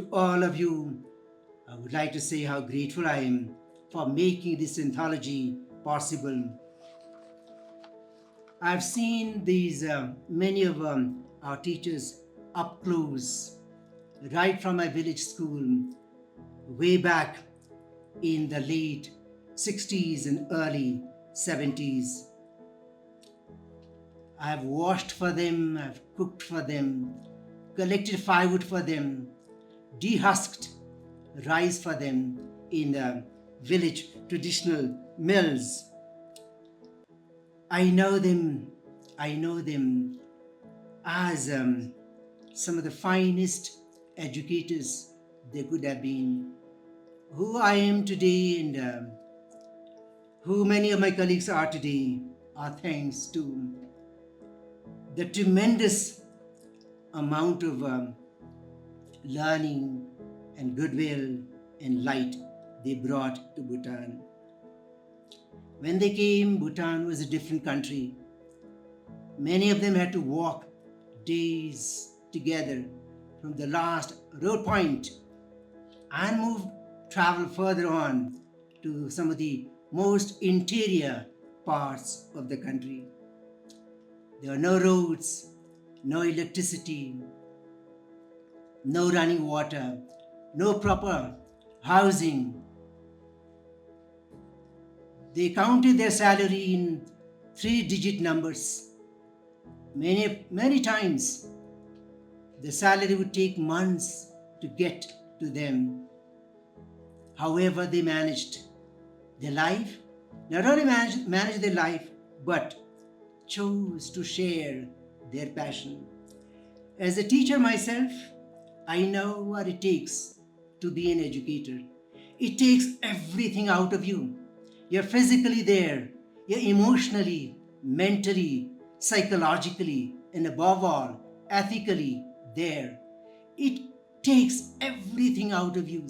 to all of you, I would like to say how grateful I am for making this anthology possible. I've seen these many of our teachers up close, right from my village school, way back in the late 60s and early 70s. I've washed for them, I've cooked for them, collected firewood for them, dehusked rice for them in the village traditional mills. I know them as some of the finest educators they could have been. Who I am today and who many of my colleagues are today are thanks to the tremendous amount of learning and goodwill and light they brought to Bhutan. When they came, Bhutan was a different country. Many of them had to walk days together from the last road point and travel further on to some of the most interior parts of the country. There were no roads, no electricity, no running water, no proper housing. They counted their salary in 3-digit numbers. Many times, the salary would take months to get to them. However, they managed their life, not only managed their life, but chose to share their passion. As a teacher myself, I know what it takes to be an educator. It takes everything out of you. You're physically there, you're emotionally, mentally, psychologically, and above all, ethically there. It takes everything out of you.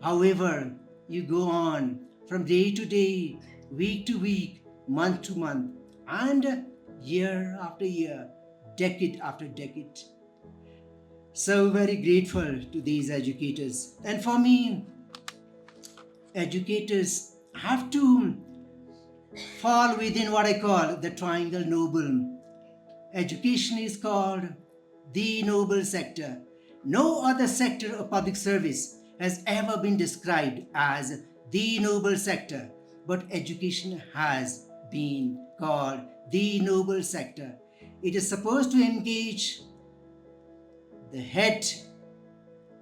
However, you go on from day to day, week to week, month to month, and year after year, decade after decade. So very grateful to these educators. And for me, educators have to fall within what I call the triangle noble. Education is called the noble sector. No other sector of public service has ever been described as the noble sector, but education has been called the noble sector. It is supposed to engage the head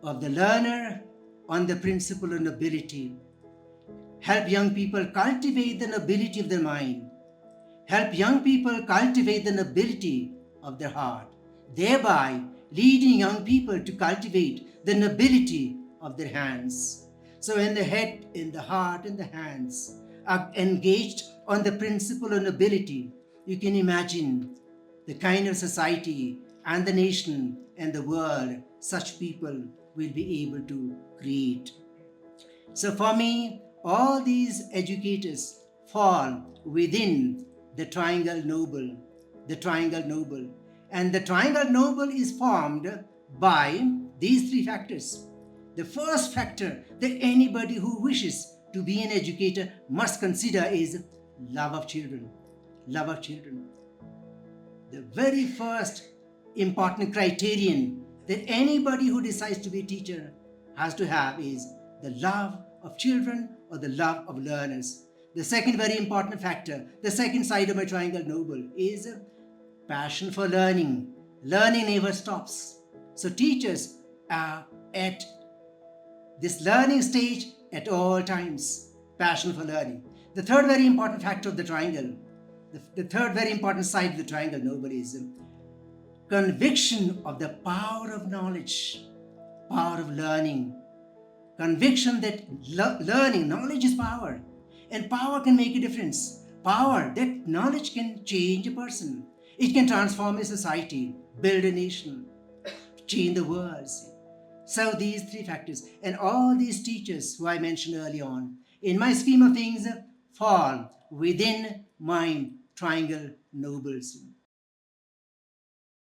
of the learner on the principle of nobility, help young people cultivate the nobility of their mind, help young people cultivate the nobility of their heart, thereby leading young people to cultivate the nobility of their hands. So when the head and the heart and the hands are engaged on the principle of nobility, you can imagine the kind of society and the nation and the world such people will be able to create. So for me, all these educators fall within the triangle noble, the triangle noble. And the triangle noble is formed by these 3 factors. The first factor that anybody who wishes to be an educator must consider is love of children. Love of children. The very first important criterion that anybody who decides to be a teacher has to have is the love of children or the love of learners. The second very important factor, the second side of my triangle noble, is passion for learning. Learning never stops. So teachers are at this learning stage at all times. Passion for learning. The third very important factor of the triangle, the third very important side of the triangle noble is conviction of the power of knowledge, power of learning. Conviction that learning, knowledge is power, and power can make a difference. Power, that knowledge can change a person. It can transform a society, build a nation, change the world. So these 3 factors, and all these teachers who I mentioned early on, in my scheme of things, fall within my triangle nobles.